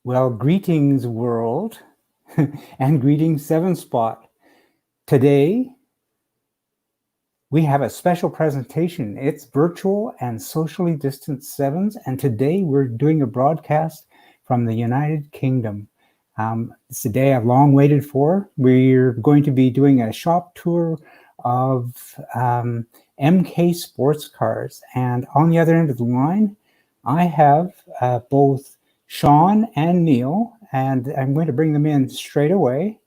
Well, greetings world and greetings 7-Spot. Today, we have a special presentation. It's virtual and socially distanced sevens. And today we're doing a broadcast from the United Kingdom. It's a day I've long waited for. We're going to be doing a shop tour of MK Sportscars. And on the other end of the line, I have both Sean and Neil, and I'm going to bring them in straight away.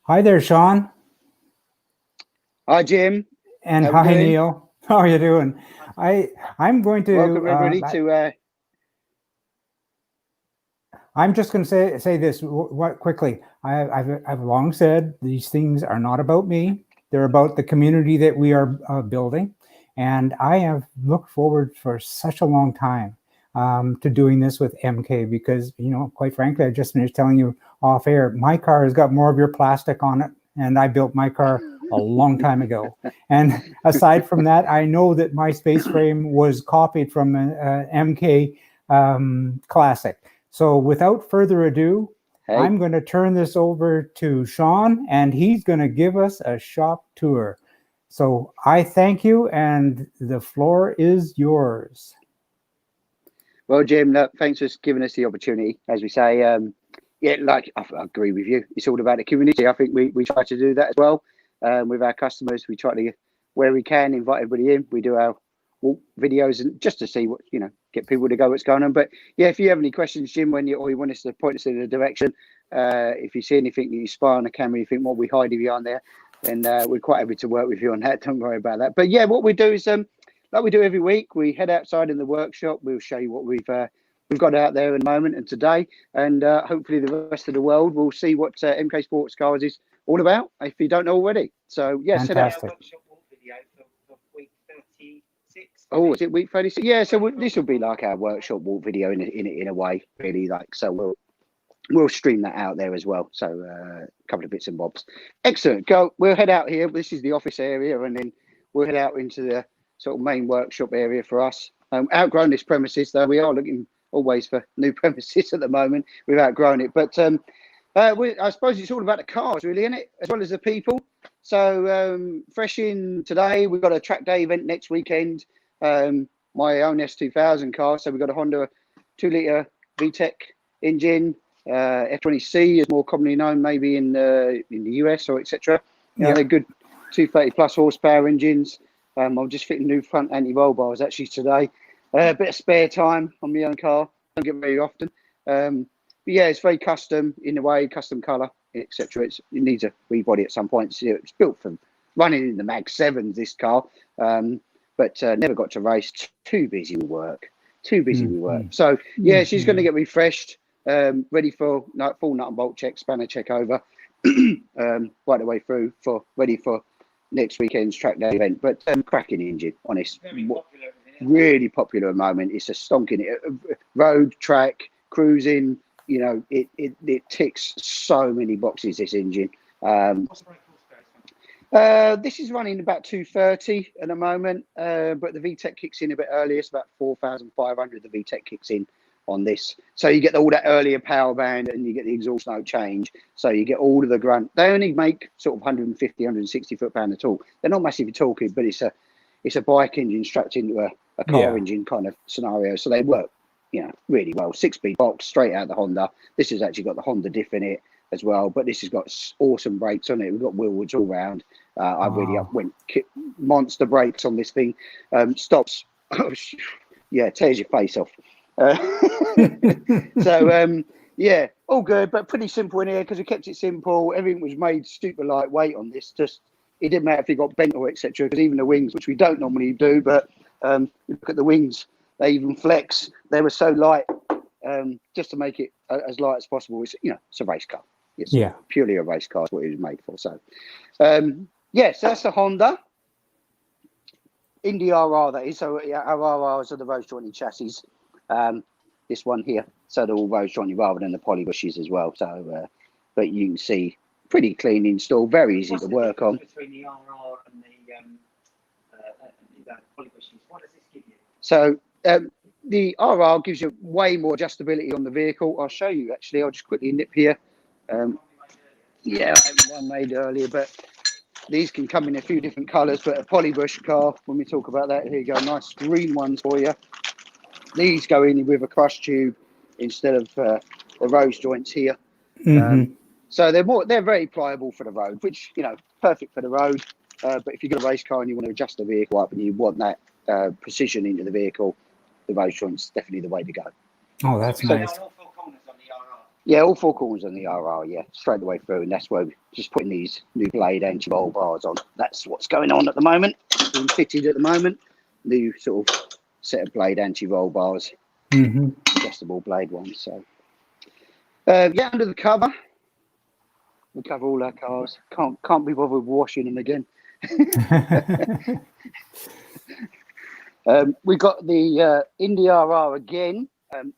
Hi there, Sean. Hi, Jim. And hi, Neil. How are you doing? I'm going to welcome everybody to. I'm just going to say this quickly. I've long said these things are not about me. They're about the community that we are building, and I have looked forward for such a long time to doing this with MK because, you know, quite frankly, I just finished telling you off air, my car has got more of your plastic on it, and I built my car a long time ago. And aside from that, I know that my space frame was copied from an MK Classic. So without further ado, I'm going to turn this over to Sean, and he's going to give us a shop tour. So I thank you, and the floor is yours. Well, Jim, thanks for giving us the opportunity. As we say, yeah, like I agree with you. It's all about the community. I think we try to do that as well with our customers. We try to, where we can, invite everybody in. We do our walk videos and just to see what, you know, get people to go what's going on. But yeah, if you have any questions, Jim, or you want us to point us in a direction, if you see anything that you spy on the camera, you think what we hide behind there, then we're quite happy to work with you on that. Don't worry about that. But yeah, what we do is like we do every week, we head outside in the workshop. We'll show you what we've got out there at the moment and today, and hopefully the rest of the world will see what MK Sportscars is all about if you don't know already. So yes, fantastic. Oh, is it week 36? Yeah, so this will be like our workshop walk video in a way, really. Like, so we'll stream that out there as well. So a couple of bits and bobs. Excellent. We'll head out here. This is the office area, and then we'll head out into the sort of main workshop area for us. Outgrown this premises, though. We are looking always for new premises at the moment. We've outgrown it, but I suppose it's all about the cars, really, isn't it? As well as the people. So fresh in today, we've got a track day event next weekend. My own S2000 car. So we've got a Honda 2-litre VTEC engine. F20C is more commonly known, maybe in the US or etc. You know, they're good 230 plus horsepower engines. I'm just fitting new front anti-roll bars actually today. A bit of spare time on my own car. Don't get very often. But yeah, it's very custom in a way, custom colour, etc. It needs a rebody at some point. So it's built from running in the Mag 7s, this car. But never got to race. Too busy with work. So yeah, she's going to get refreshed, ready for full nut and bolt check, spanner check over, right the way through ready for next weekend's track day event. But cracking engine, honest, really popular at the moment. It's a stonking road, track, cruising. You know, it ticks so many boxes. This engine. This is running about 230 at the moment, but the VTEC kicks in a bit earlier. It's about 4,500. The VTEC kicks in on this, so you get all that earlier power band and you get the exhaust note change. So you get all of the grunt. They only make sort of 150, 160 foot-pound of torque. They're not massively torquey, but it's a bike engine strapped into a car engine kind of scenario. So they work, you know, really well. 6-speed box straight out of the Honda. This has actually got the Honda diff in it as well, but this has got awesome brakes on it. We've got wheelwoods all round. I really went monster brakes on this thing. Stops, yeah, tears your face off. So yeah, all good, but pretty simple in here because we kept it simple. Everything was made super lightweight on this. Just it didn't matter if it got bent or etc. Because even the wings, which we don't normally do, but look at the wings, they even flex. They were so light, just to make it as light as possible. It's, you know, it's a race car. It's purely a race car. Is what it was made for. So yes, that's the Honda Indy RR, that is. So yeah, our RRs are the rose jointed chassis. This one here, so they're all rose jointed rather than the poly bushes as well. So but you can see pretty clean install, very easy to work on. Between the RR and the poly bushes, what does this give you? So the RR gives you way more adjustability on the vehicle. I'll show you actually. I'll just quickly nip here. Yeah, I had one made earlier, but these can come in a few different colours. But a polybush car, when we talk about that, here you go, nice green ones for you. These go in with a crush tube instead of the rose joints here. So they're very pliable for the road, which, you know, perfect for the road. But if you've got a race car and you want to adjust the vehicle up and you want that precision into the vehicle, the rose joint's definitely the way to go. Oh, that's nice. Yeah, all four corners on the RR, yeah, straight the way through. And that's where we're just putting these new blade anti-roll bars on. That's what's going on at the moment. Being fitted at the moment. New sort of set of blade anti-roll bars. Adjustable blade ones. So, yeah, under the cover. We cover all our cars. Can't be bothered washing them again. We got the Indy RR again.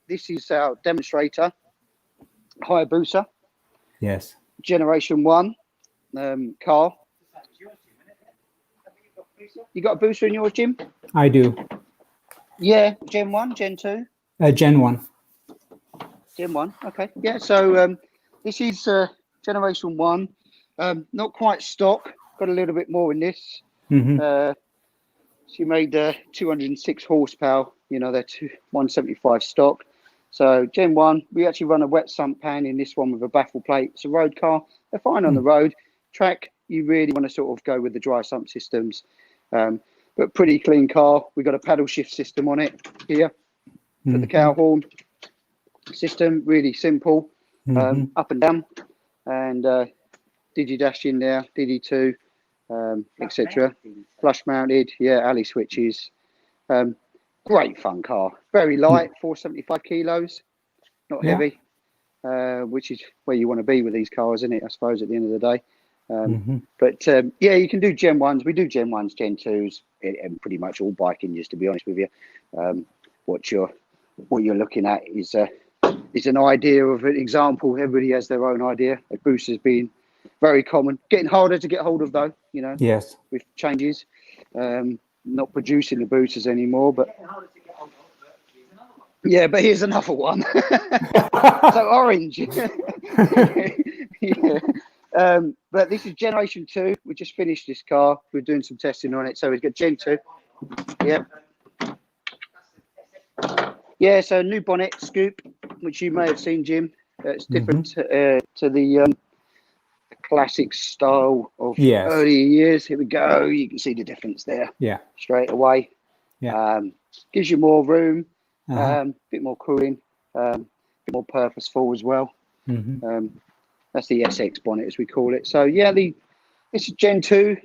This is our demonstrator. Hayabusa. Yes. Generation 1 car. You got a booster in yours, Jim? I do. Yeah, Gen 1, Gen 2? Gen 1. Gen 1, okay. Yeah, so this is Generation 1. Not quite stock. Got a little bit more in this. She made 206 horsepower. You know, they're 175 stock. So Gen 1, we actually run a wet sump pan in this one with a baffle plate. It's a road car. They're fine on the road. Track, you really want to sort of go with the dry sump systems. But pretty clean car. We've got a paddle shift system on it here for the cow horn system. Really simple. Up and down. And Digi-dash in there, DD2, etc. Flush mounted. Yeah, alley switches. Great fun car. Very light, 475 kilos. Not heavy, which is where you want to be with these cars, isn't it? I suppose at the end of the day. But yeah, you can do Gen 1s. We do Gen 1s, Gen 2s, and pretty much all bike engines, to be honest with you. What you're looking at is an idea of an example. Everybody has their own idea. A booster's been very common. Getting harder to get hold of, though, you know, Yes. with changes. Not producing the boosters anymore, but yeah, but here's another one. So orange. Yeah. But this is Generation 2. We just finished this car. We're doing some testing on it. So we've got Gen 2. Yep. Yeah, so new bonnet scoop, which you may have seen, Jim. It's different to the classic style of earlier years. Here we go. You can see the difference there. Yeah. Straight away. Yeah. Gives you more room, bit more cooling, bit more purposeful as well. That's the SX bonnet, as we call it. So yeah, this is Gen 2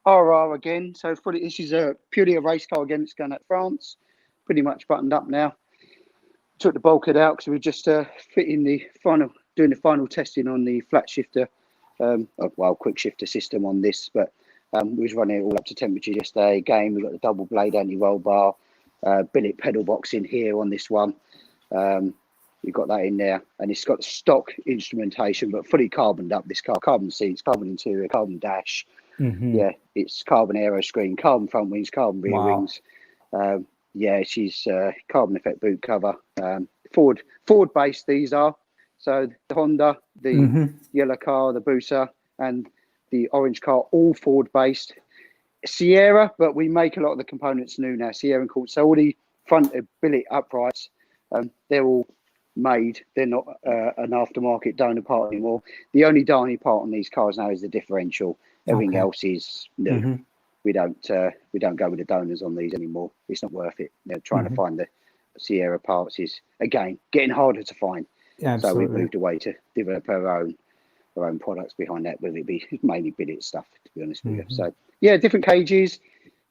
RR again. So this is purely a race car again. It's going at France. Pretty much buttoned up now. Took the bulkhead out because we're just doing the final testing on the flat shifter, quick shifter system on this. But we was running it all up to temperature yesterday. Again, we've got the double blade anti-roll bar, billet pedal box in here on this one. You've got that in there, and it's got stock instrumentation, but fully carboned up. This car, carbon seats, carbon interior, carbon dash. Yeah, it's carbon aero screen, carbon front wings, carbon rear wings. Yeah, she's carbon effect boot cover. Ford-based these are. So the Honda, the yellow car, the Busa, and the orange car, all Ford-based. Sierra, but we make a lot of the components new now. Sierra and Colt. So all the front billet uprights, they're all made. They're not an aftermarket donor part anymore. The only donor part on these cars now is the differential. Everything else is new. We don't go with the donors on these anymore. It's not worth it. They're trying to find the Sierra parts is again getting harder to find. So we've moved away to develop our own products behind that, whether it be mainly billet stuff, to be honest with you. So yeah, different cages.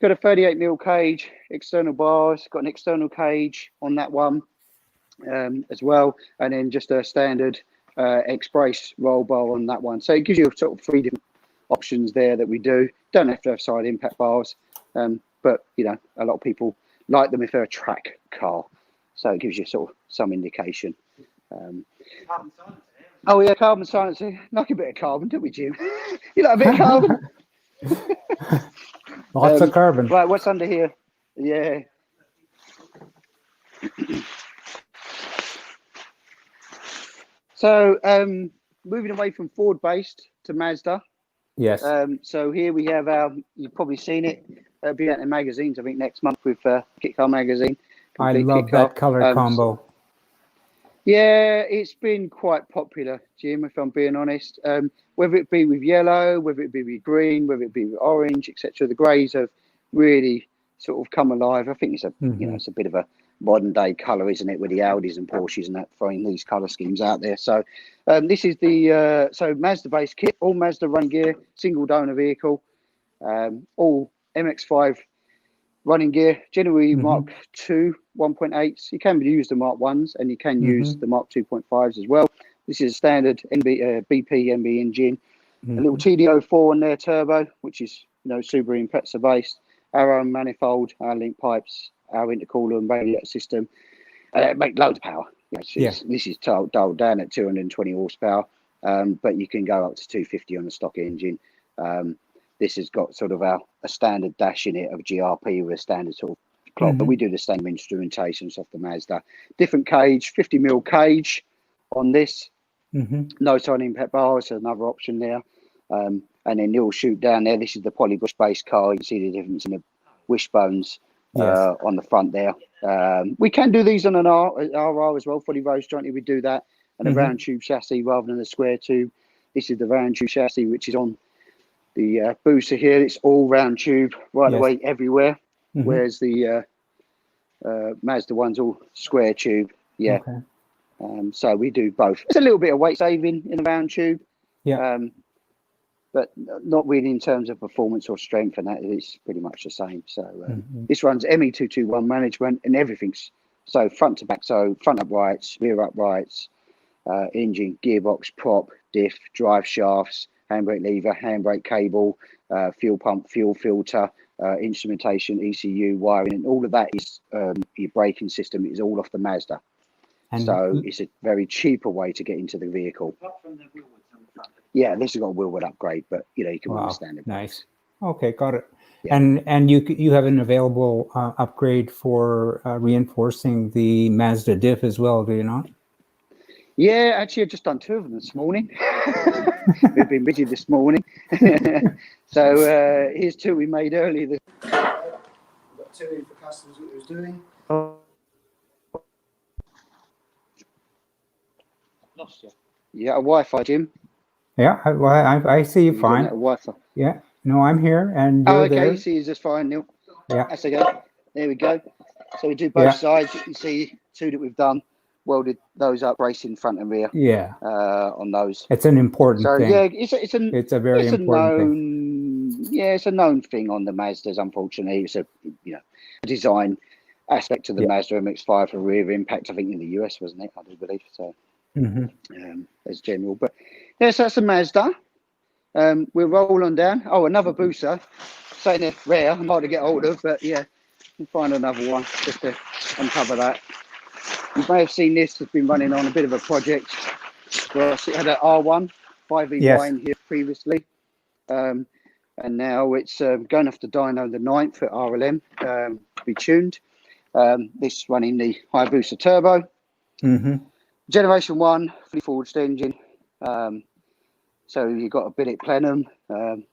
Got a 38mm cage, external bars. Got an external cage on that one as well, and then just a standard X-brace roll bar on that one. So it gives you sort of 3 different options there that we do. Don't have to have side impact bars, but you know, a lot of people like them if they're a track car. So it gives you sort of some indication. Oh yeah, carbon silencer. Like a bit of carbon, don't we, Jim? You like a bit of carbon? Lots of carbon. Right, what's under here? Yeah. So moving away from Ford-based to Mazda. Yes. So here we have our, you've probably seen it, be out in magazines, I think next month with Kit Car magazine. I Complete love Kit Car. that color combo. Yeah, it's been quite popular, Jim, if I'm being honest. Whether it be with yellow, whether it be with green, whether it be with orange, etc. The greys have really sort of come alive. I think it's a you know, it's a bit of a modern day colour, isn't it, with the Audis and Porsches and that throwing these colour schemes out there. So this is the so Mazda based kit, all Mazda run gear, single donor vehicle, all MX-5 running gear, generally Mark II 1.8s. You can use the Mark 1s and you can use the Mark 2.5s as well. This is a standard BP MB engine. A little TD04 on there turbo, which is, you know, Subaru Impreza based. Our own manifold, our link pipes, our intercooler and radiator system. Make loads of power. This is dialed down at 220 horsepower, but you can go up to 250 on the stock engine. This has got sort of a standard dash in it of GRP with a standard sort of clock, but we do the same instrumentations off the Mazda. Different cage, 50mm cage on this. No side impact bars, so another option there. And then you'll shoot down there. This is the polybush base car. You can see the difference in the wishbones on the front there. We can do these on an RR as well, fully rose jointed. We do that, and a round tube chassis rather than a square tube. This is the round tube chassis, which is on the booster here. It's all round tube right away everywhere, whereas the Mazda one's all square tube. So we do both. It's a little bit of weight saving in the round tube, but not really in terms of performance or strength, and that it's pretty much the same. So this runs ME221 management and everything's so front to back, so front uprights, rear uprights, engine, gearbox, prop, diff, drive shafts, handbrake lever, handbrake cable, fuel pump, fuel filter, instrumentation, ECU, wiring, and all of that is your braking system is all off the Mazda. And so it's a very cheaper way to get into the vehicle. Yeah, this has got a wheelwood upgrade, but you know you can understand it. Nice. Okay, got it. And you have an available upgrade for reinforcing the Mazda diff as well, do you not? Yeah, actually, I've just done 2 of them this morning. We've been busy this morning. So here's 2 we made earlier. We've got 2 in for customers. What we was doing. Lost you. Yeah, a Wi-Fi, Jim. Yeah, I see you fine. Wi-Fi. Yeah, no, I'm here, and you're okay, there. you see, just fine, Neil. Yeah, that's okay. There we go. So we do both sides. You can see 2 that we've done. Welded those up, bracing front and rear. Yeah. On those. It's an important thing. Yeah, it's a very important thing. Yeah, it's a known thing on the Mazdas. Unfortunately, it's a design aspect of the Mazda MX-5 for rear impact. I think in the US, wasn't it? I do believe so. As general, but yes, that's a Mazda. We'll roll on down. Oh, another booster. Saying they're rare, I'm hard to get hold of, but yeah, we'll find another one just to uncover that. You may have seen this has been running on a bit of a project. Well, it had an R1 5EY in here previously, and now it's going off the dyno the 9th at RLM to be tuned. This running the Hayabusa turbo. Generation 1, fully forged engine. So you've got a billet plenum,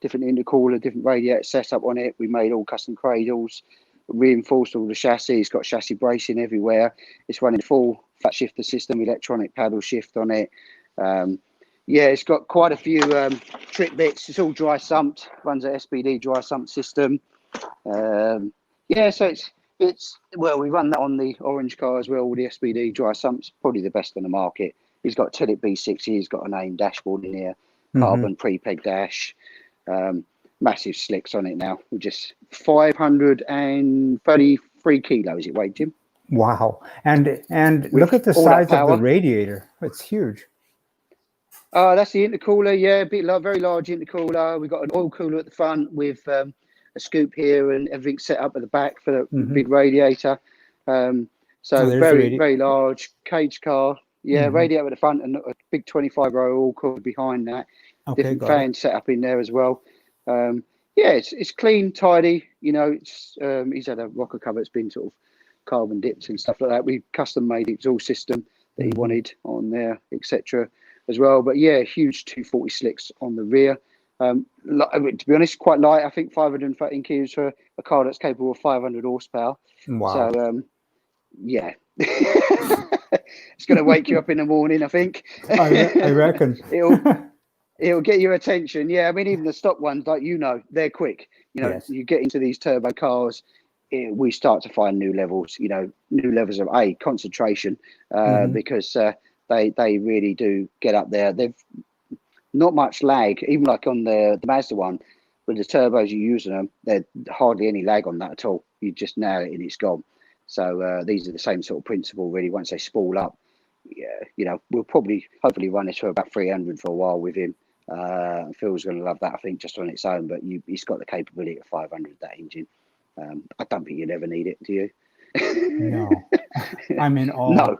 different intercooler, different radiator setup on it. We made all custom cradles, reinforced all the chassis. It's got chassis bracing everywhere. It's running full flat shifter system, electronic paddle shift on it. Yeah, it's got quite a few trick bits. It's all dry sumped, runs an SPD dry sump system. Yeah, so it's well, we run that on the orange car as well, all the SPD dry sumps, probably the best on the market. He's got Tillit B60, he's got an AIM dashboard in here, carbon pre-peg dash, massive slicks on it now. We're just 533 kilos it weighed, Jim. Wow. And look at the size of the radiator. It's huge. That's the intercooler, yeah, very large intercooler. We've got an oil cooler at the front with a scoop here and everything set up at the back for the big radiator. So very large cage car. Yeah, radiator at the front and a big 25-row oil cooler behind that. Different fans set up in there as well. Yeah, it's clean, tidy. You know, it's he's had a rocker cover. It's been sort of carbon dips and stuff like that. We custom made exhaust system that he wanted on there, etc. as well. But yeah, huge 240 slicks on the rear. To be honest, quite light. I think 513 kilos for a car that's capable of 500 horsepower. Wow. So yeah, it's going to wake you up in the morning, I think. I reckon. It'll get your attention. Yeah, I mean, even the stock ones, like, they're quick. Yes. You get into these turbo cars, we start to find new levels. New levels of concentration, because they really do get up there. They've not much lag, even like on the Mazda one, with the turbos you're using them, there's hardly any lag on that at all. You just nail it and it's gone. So these are the same sort of principle, really. Once they spool up, we'll hopefully run this for about 300 for a while with him. Phil's going to love that, I think, just on its own. But he's got the capability of 500, that engine. I don't think you'd ever need it, do you? No, I'm in awe. No.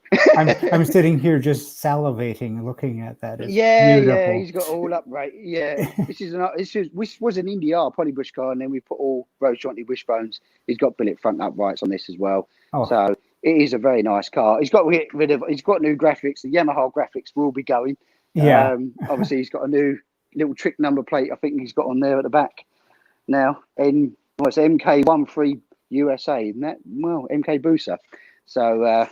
I'm sitting here just salivating, looking at that. It's yeah, beautiful. He's got all upright. Yeah, this was an Indy R polybush car, and then we put all rose jointed wishbones. He's got billet front uprights on this as well. Oh. So it is a very nice car. He's got new graphics. The Yamaha graphics will be going. Yeah. Obviously, he's got a new little trick number plate. I think he's got on there at the back now. And it's MK13 USA, isn't that? Well, MK Booster. So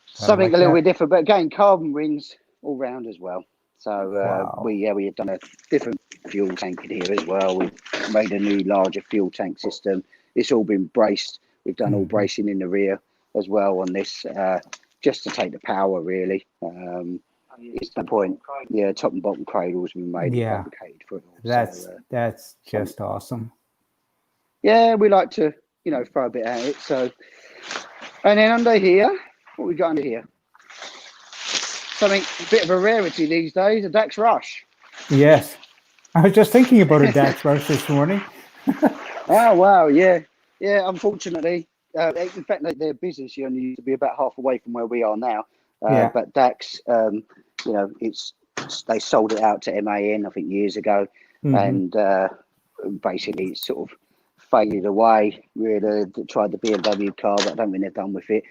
something like a little bit different, but again, carbon rings all round as well. So Wow. we have done a different fuel tank in here as well. We've made a new larger fuel tank system. It's all been braced. We've done all bracing in the rear as well on this, just to take the power, really. It's the point. Yeah, top and bottom cradles we made and fabricated for it all. That's just awesome. Yeah, we like to, throw a bit at it. So, and then under here, what we got under here? Something a bit of a rarity these days, a Dax Rush. Yes, I was just thinking about a Dax Rush this morning. Oh wow, yeah. Unfortunately, in fact, their business only used to be about half away from where we are now. But Dax, they sold it out to MAN, I think, years ago, and basically it's sort of faded away. Really tried the BMW car, but I don't think they've done with it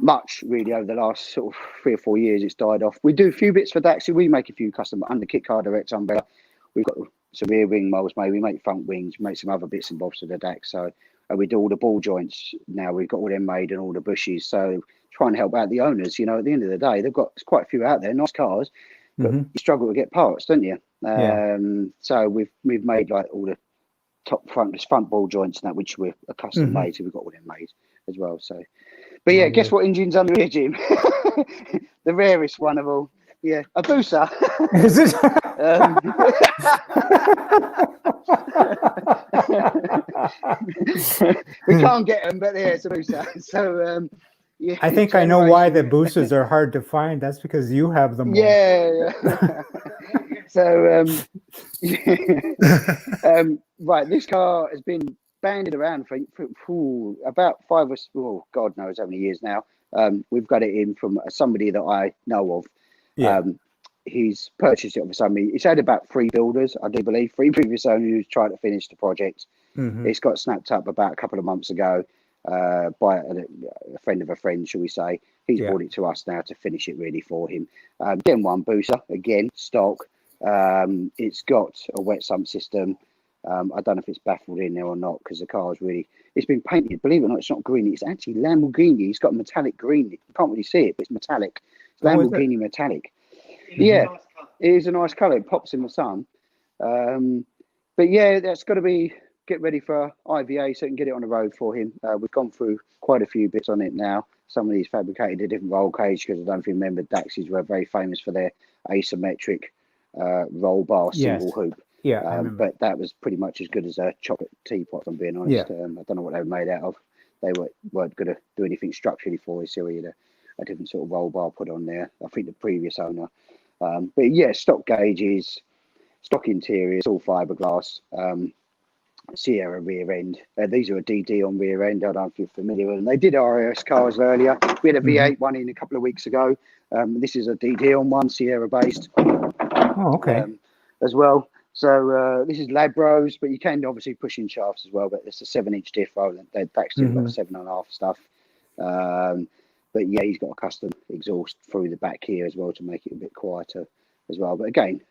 much really over the last sort of 3 or 4 years. It's died off. We do a few bits for Dax. We make a few custom under Kit Car Direct umbrella. We've got some rear wing molds made. We make front wings, make some other bits and bobs for the Dax. So we do all the ball joints now. We've got all them made and all the bushes. So trying to help out the owners. At the end of the day, they've got quite a few out there, nice cars, but you struggle to get parts, don't you? So we've made like all the front ball joints and that, which we're custom made. So we've got all them made as well. So, but yeah, guess what engine's under here, Jim? The rarest one of all. Yeah, a Hayabusa. Is it? We can't get them, but yeah, it's a Hayabusa. So yeah, I think I know why the boosters are hard to find. That's because you have them. Yeah. So right, this car has been bandied around for about God knows how many years now. We've got it in from somebody that I know of. Yeah. He's purchased it from somebody. It's had about 3 builders, I do believe, 3 previous owners who's tried to finish the project. It's got snapped up about a couple of months ago by a friend of a friend, shall we say. He's brought it to us now to finish it really for him. Gen 1 booster, again, stock. It's got a wet sump system. I don't know if it's baffled in there or not, because the car's really, it's been painted. Believe it or not, it's not green. It's actually Lamborghini. It's got a metallic green. You can't really see it, but it's metallic. It's Lamborghini metallic. Yeah, it is a nice colour. It pops in the sun. But yeah, that's got to get ready for IVA so we can get it on the road for him. We've gone through quite a few bits on it now. Some of these fabricated a different roll cage, because I don't know if you remember, Daxes were very famous for their asymmetric roll bar single hoop. Yeah, but that was pretty much as good as a chocolate teapot, if I'm being honest. I don't know what they were made out of. They weren't going to do anything structurally for us, so we had a different sort of roll bar put on there. I think the previous owner. But yeah, stock gauges, stock interiors, all fiberglass. Sierra rear end. These are a DD on rear end. I don't know if you're familiar with them. They did RS cars earlier. We had a V8 one in a couple of weeks ago. This is a DD on one, Sierra based. Oh, okay. As well. So this is Labros, but you can obviously push in shafts as well. But it's a 7-inch diff rather than they've actually got a 7.5 stuff. But yeah, he's got a custom exhaust through the back here as well to make it a bit quieter as well. But again,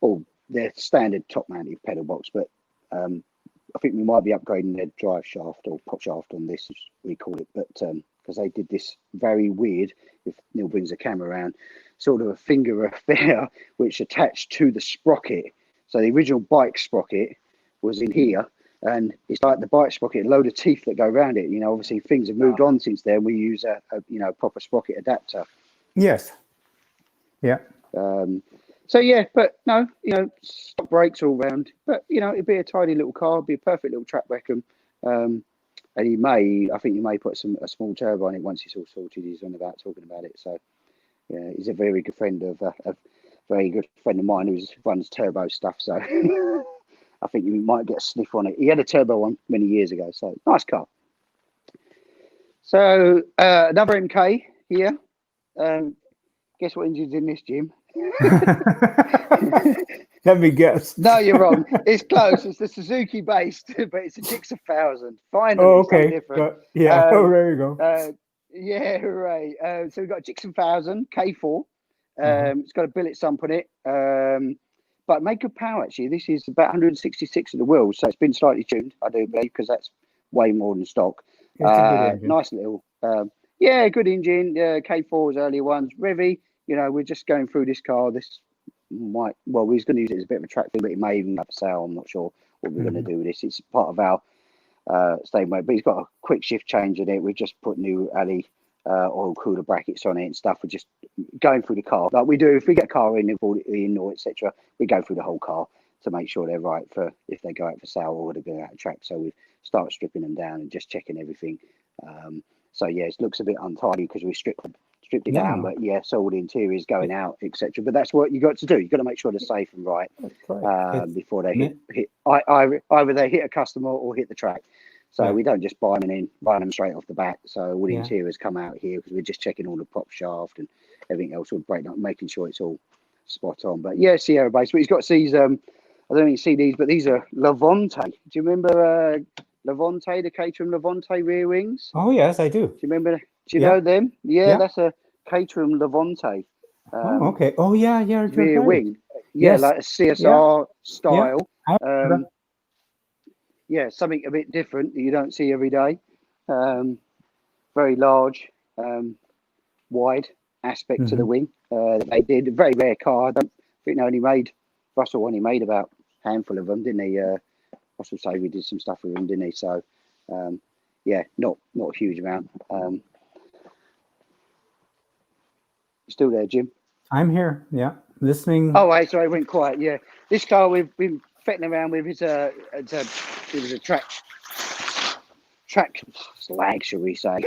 all they're standard top mounted pedal box, but I think we might be upgrading their drive shaft or pop shaft on this, as we call it. But because they did this very weird, if Neil brings the camera around, sort of a finger affair which attached to the sprocket. So the original bike sprocket was in here, and it's like the bike sprocket, a load of teeth that go around it. You know, obviously things have moved on since then. We use a proper sprocket adapter. Yes. Yeah. So yeah, but no, stock brakes all round. But it'd be a tidy little car, it'd be a perfect little track wrecker. And I think you may put a small turbo on it once it's all sorted. He's on about talking about it. So yeah, he's a very good friend of mine who runs turbo stuff. So I think you might get a sniff on it. He had a turbo one many years ago. So nice car. So another MK here. Guess what engine's in this, Jim? Let me guess. No, you're wrong. It's close. It's the Suzuki based, but it's a Gixxer 1000. Finally, Oh, okay. different. Yeah. There you go. Yeah, hooray. So we've got a Gixxer 1000 K4. It's got a billet sump on it, but made good power actually. This is about 166 of the wheels, so it's been slightly tuned, I do believe, because that's way more than stock. It's a good engine. Nice little, good engine. K4's earlier ones, Revy. We're just going through this car. We're going to use it as a bit of a track thing, but it may even have a sale. I'm not sure what we're going to do with this. It's part of our staying weight, but he's got a quick shift change in it. We just put new alley oil cooler brackets on it and stuff. We're just going through the car like we do if we get a car in or etc. We go through the whole car to make sure they're right for if they go out for sale or they're going out of track. So we start stripping them down and just checking everything. So yeah, it looks a bit untidy because we stripped it down, but yeah, so all the interior is going out, etc. But that's what you got to do. You got to make sure they're safe and right before they hit. Either they hit a customer or hit the track. So we don't just buy them straight off the bat. So all the interiors come out here because we're just checking all the prop shaft and everything else, all breakdown, making sure it's all spot on. But yeah, Sierra based. But he's got these. I don't know if you see these, but these are Levante. Do you remember Levante, the Caterham Levante rear wings? Oh yes, I do. Do you remember? Do you know them? Yeah, that's a Caterham Levante. Okay. Oh yeah. Rear wing. Yeah, like a CSR style. Yeah, something a bit different that you don't see every day. Very large, wide aspect to the wing. They did a very rare car. I don't think Russell only made about a handful of them, didn't he? Russell say we did some stuff with him, didn't he? So yeah, not a huge amount. Still there, Jim? I'm here. Yeah, listening. Oh, wait, sorry, I went quiet. Yeah, this car we've been fetting around with. It was a track slag, shall we say,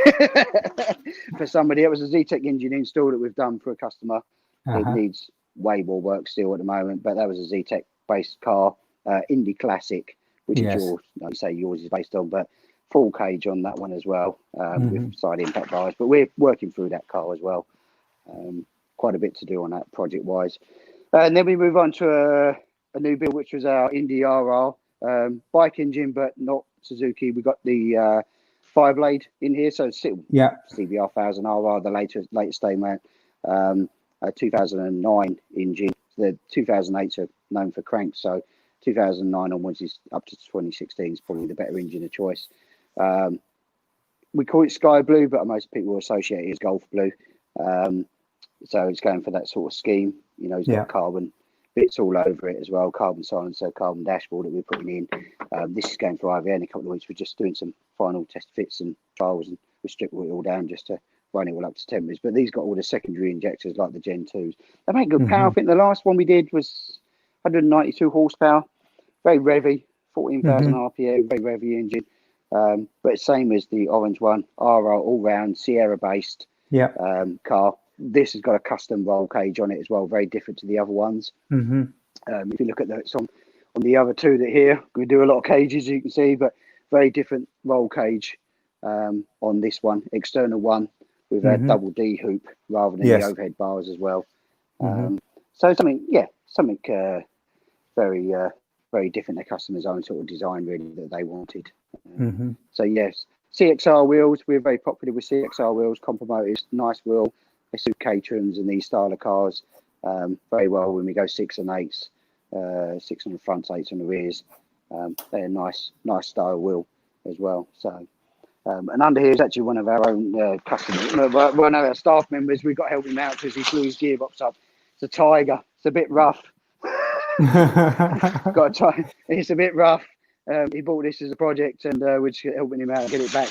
for somebody. It was a Z-Tech engine install that we've done for a customer. It needs way more work still at the moment, but that was a Z-Tech based car, Indy Classic, which is yours. Like you say, yours is based on, but full cage on that one as well, with side impact bars. But we're working through that car as well. Quite a bit to do on that project wise. And then we move on to a new build, which was our Indy RR bike engine, but not Suzuki. We got the 5-blade in here, so it's still CBR 1000 RR, the latest day mount. 2009 engine. The 2008s are known for cranks, so 2009 onwards is up to 2016 is probably the better engine of choice. We call it sky blue, but most people associate it as golf blue. So it's going for that sort of scheme. It's got carbon bits all over it as well, carbon silencer, carbon dashboard that we're putting in. This is going for IVA in a couple of weeks. We're just doing some final test fits and trials, and we strip it all down just to run it all up to temperatures. But these got all the secondary injectors like the Gen 2s. They make good power. I think the last one we did was 192 horsepower, very revvy, 14,000 RPM, very revvy engine. But same as the orange one, RR all round Sierra based car. This has got a custom roll cage on it as well, very different to the other ones. If you look at on the other two that here, we do a lot of cages, you can see, but very different roll cage on this one, external one with a double D hoop rather than the overhead bars as well. So something very different. Their customers' own sort of design really that they wanted. So yes, CXR wheels. We're very popular with CXR wheels. Compo motors, nice wheel. They suit caterings and these style of cars very well when we go 6 and 8s, 6 on the fronts, 8s on the rears. They're nice style wheel as well. So. And under here is actually one of our own customers, one of our staff members. We've got to help him out because he blew his gearbox up. It's a Tiger. It's a bit rough. It's a bit rough. He bought this as a project, and we're just helping him out, get it back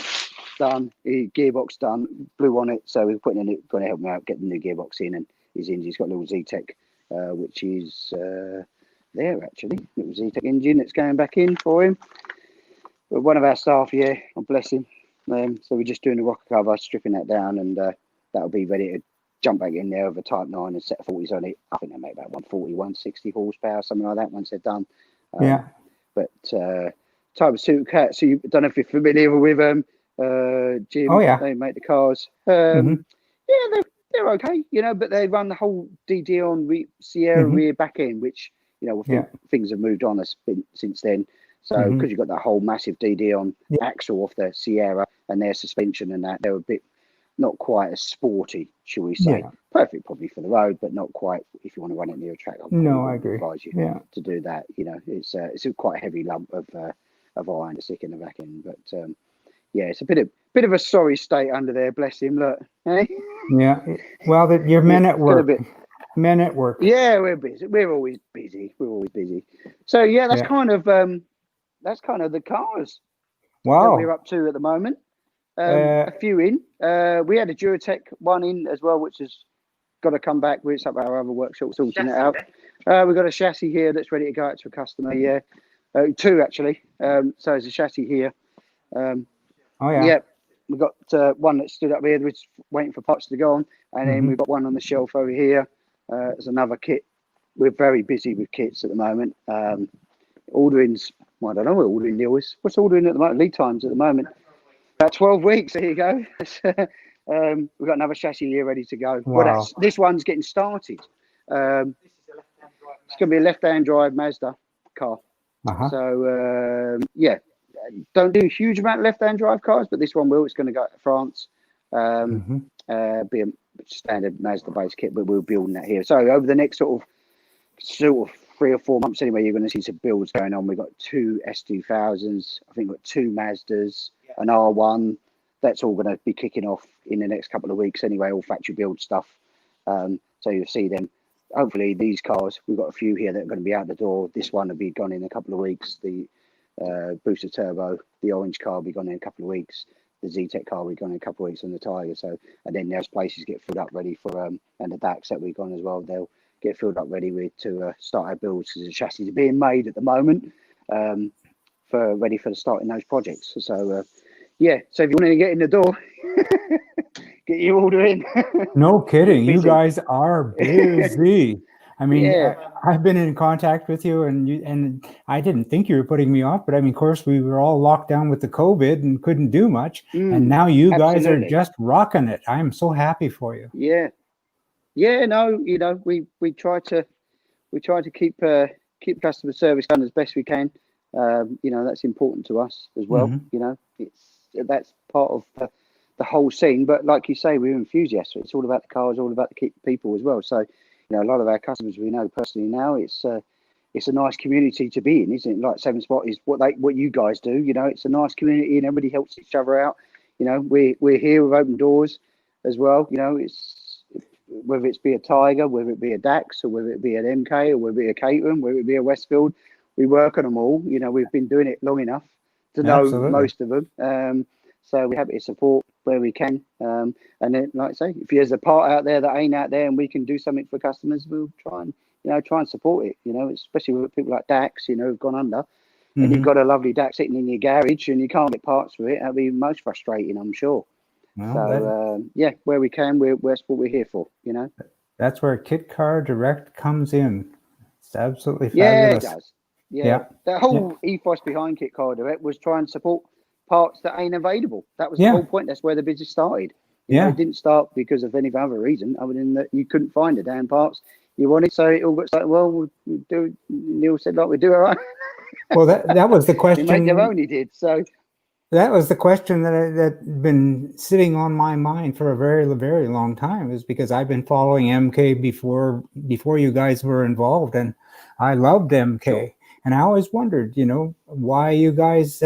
done. Gearbox done, blew on it, so we're going to help him out, get the new gearbox in, and he's got a little Z-Tech, which is there actually, little Z-Tech engine that's going back in for him. But one of our staff, God bless him. So we're just doing the rocker cover, stripping that down, and that'll be ready to jump back in there with a Type 9 and set of 40s on it. I think they make about 140, 160 horsepower, something like that once they're done. But type of supercar, so you don't know if you're familiar with them, Jim. Oh, yeah. They make the cars. Yeah, they're okay, but they run the whole DD on Sierra rear back end, which, things have moved on since then. So because you've got that whole massive DD on axle off the Sierra and their suspension and that, they're a bit not quite as sporty, shall we say. Perfect probably for the road, but not quite if you want to run it near a track. I agree. Advise you to do that. It's a quite a heavy lump of iron to stick in the back end. But it's a bit of a sorry state under there, bless him. Look. Yeah. Well, you're men at work. Men at work. Yeah, we're busy. We're always busy. So that's kind of the cars that we're up to at the moment. A few in. We had a Duratec one in as well, which has got to come back. It's up at our other workshop sorting it out. We've got a chassis here that's ready to go out to a customer. Two actually. So there's a chassis here. We've got one that stood up here, which is waiting for parts to go on, and then we've got one on the shelf over here. There's another kit. We're very busy with kits at the moment. Ordering's, I don't know what ordering deal is. What's ordering at the moment? Lead times at the moment. About 12 weeks. There you go. We've got another chassis here ready to go. Wow. This one's getting started. It's going to be a left-hand drive Mazda car. So, don't do a huge amount of left-hand drive cars, but this one will. It's going to go to France. Be a standard Mazda-based kit, but we're building that here. So over the next sort of 3 or 4 months anyway, you're going to see some builds going on. We've got 2 S2000s. I think we've got 2 Mazdas, an R1. That's all going to be kicking off in the next couple of weeks anyway, all factory build stuff. So you'll see them. Hopefully these cars, we've got a few here that are going to be out the door. This one will be gone in a couple of weeks. The Booster Turbo, the orange car will be gone in a couple of weeks. The Z-Tech car will be gone in a couple of weeks on the Tiger. So, and then those places get filled up ready for, and the DAX that we've gone as well, they'll get filled up ready to start our builds because the chassis are being made at the moment ready for the starting those projects. So, so if you want to get in the door, get your order in. No kidding. You guys are busy. I mean, I've been in contact with you, and I didn't think you were putting me off, but I mean, of course, we were all locked down with the COVID and couldn't do much, and now you guys are just rocking it. I am so happy for you. No, we try to keep customer service done as best we can. That's important to us as well. That's part of the whole scene. But like you say, we're enthusiasts. It's all about the cars, all about the people as well. So. A lot of our customers we know personally now. It's a nice community to be in, isn't it? Like 7 Spot is what you guys do. It's a nice community and everybody helps each other out. We're here with open doors as well. It's whether it's be a Tiger, whether it be a DAX, or whether it be an MK, or whether it be a Caterham, whether it be a Westfield. We work on them all. We've been doing it long enough to know most of them. So we're happy to support where we can. And then, like I say, if there's a part out there that ain't out there and we can do something for customers, we'll try and support it, especially with people like Dax, who've gone under. And you've got a lovely Dax sitting in your garage and you can't get parts for it. That'll be most frustrating, I'm sure. Well, where we can, that's what we're here for, That's where Kit Car Direct comes in. It's absolutely fabulous. Yeah, it does. Yeah. The whole ethos behind Kit Car Direct was try and support parts that ain't available. That was the whole point. That's where the business started. It didn't start because of any other reason other than that you couldn't find the damn parts. You want it? So it all got like, well, we'll do. Neil said, like, we do our own. Well, that was the They question. made their own. He did. So That was the question that been sitting on my mind for a very, very long time, is because I've been following MK before you guys were involved, and I loved MK. Sure. And I always wondered, why you guys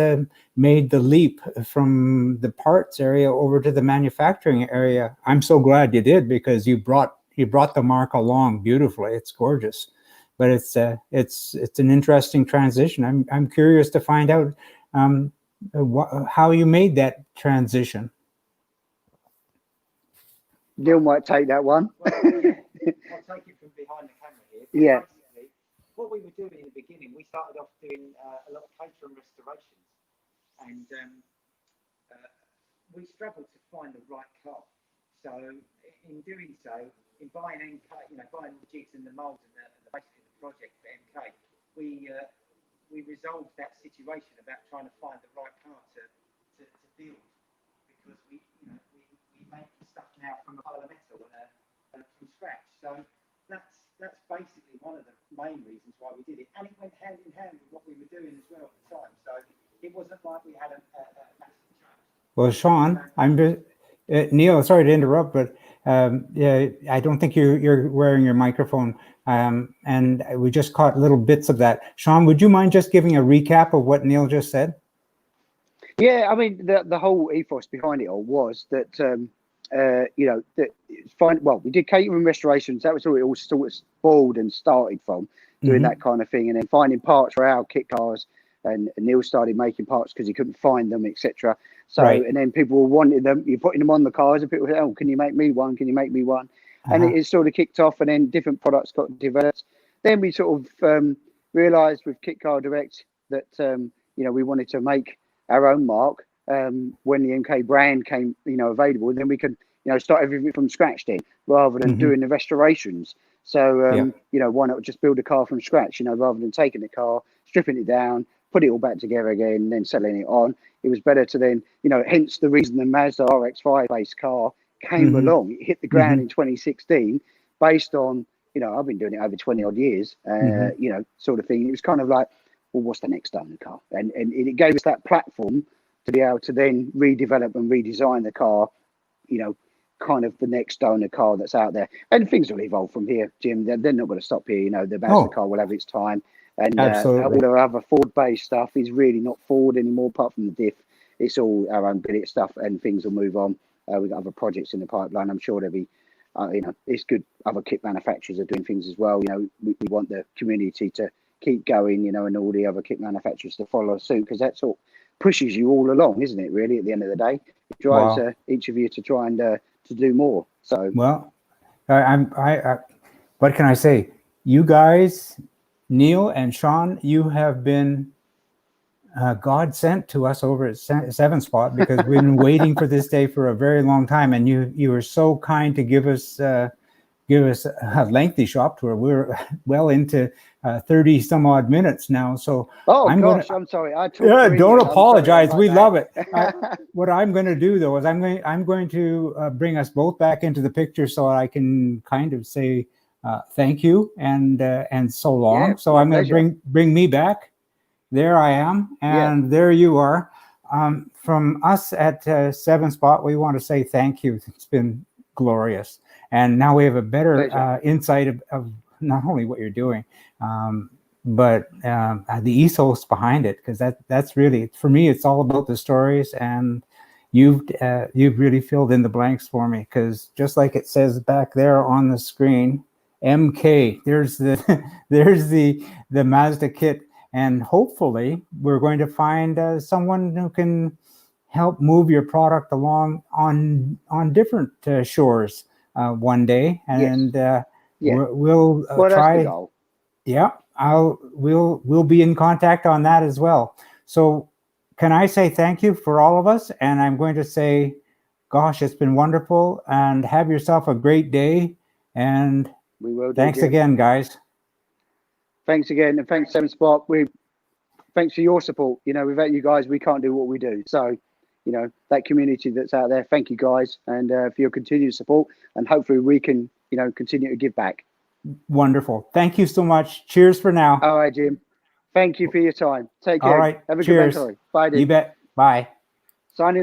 made the leap from the parts area over to the manufacturing area. I'm so glad you did, because you brought the mark along beautifully. It's gorgeous, but it's an interesting transition. I'm curious to find out how you made that transition. Neil might take that one. Well, I'll take it from behind the camera here. Yeah. Basically, what we were doing in the beginning, we started off doing a lot of cater and restorations, and we struggled to find the right car. So in doing so, in buying MK, buying the jigs and the moulds and basically the project for MK, we resolved that situation about trying to find the right car to build, because we make stuff now from a pile of metal and from scratch. So that's basically one of the main reasons why we did it, and it went hand in hand with what we were doing as well at the time. So it wasn't like we had a massive change. Well, Sean, Neil, sorry to interrupt, but I don't think you're wearing your microphone, and we just caught little bits of that. Sean, would you mind just giving a recap of what Neil just said? Yeah, I mean, the whole ethos behind it all was that, that it's fine. Well, we did catering restorations. That was where it all sort of spoiled and started from, doing that kind of thing, and then finding parts for our kit cars. And Neil started making parts because he couldn't find them, etc. So, and then people were wanting them. You're putting them on the cars, and people say, "Oh, can you make me one? Can you make me one?" And it sort of kicked off, and then different products got developed. Then we sort of realised with Kit Car Direct that we wanted to make our own mark when the MK brand came available. And then we could start everything from scratch then, rather than doing the restorations. So why not just build a car from scratch? Rather than taking the car, stripping it down, put it all back together again, and then selling it on. It was better to then, hence the reason the Mazda MX-5 based car came along. It hit the ground in 2016, based on, I've been doing it over 20 odd years, sort of thing. It was kind of like, well, what's the next owner car? And it gave us that platform to be able to then redevelop and redesign the car, kind of the next owner car that's out there. And things will evolve from here, Jim. They're not going to stop here. The Mazda car will have its time. And all our other Ford-based stuff is really not Ford anymore, apart from the diff. It's all our own billet stuff, and things will move on. We've got other projects in the pipeline. I'm sure there'll be, it's good. Other kit manufacturers are doing things as well. We want the community to keep going, and all the other kit manufacturers to follow suit, because that's what pushes you all along, isn't it? Really, at the end of the day, it drives each of you to try and to do more. So well, I what can I say? You guys, Neil and Sean, you have been God sent to us over at Seven Spot, because we've been waiting for this day for a very long time, and you were so kind to give us a lengthy shop tour. We're well into 30 some odd minutes now. So I'm sorry. Don't apologize. We love it. What I'm going to do though is I'm going to bring us both back into the picture so I can kind of say thank you and so long. So I'm going to bring me back. There I am, and there you are. From us at Seven Spot, we want to say thank you. It's been glorious. And now we have a better insight of not only what you're doing, but the ethos behind it, because that's really, for me, it's all about the stories, and you've really filled in the blanks for me, because just like it says back there on the screen, MK, there's the Mazda kit, and hopefully we're going to find someone who can help move your product along on different shores one day, and we'll try. That's the goal. Yeah, we'll be in contact on that as well. So can I say thank you for all of us? And I'm going to say, gosh, it's been wonderful, and have yourself a great day. And we will. Thanks again, guys. Thanks again, and thanks, Seven Spot. Thanks for your support. Without you guys, we can't do what we do. So, that community that's out there, thank you guys, and for your continued support. And hopefully we can, continue to give back. Wonderful. Thank you so much. Cheers for now. All right, Jim. Thank you for your time. Take care. All right. Have a Cheers. good day. Bye, You dude. bet. Bye. Signing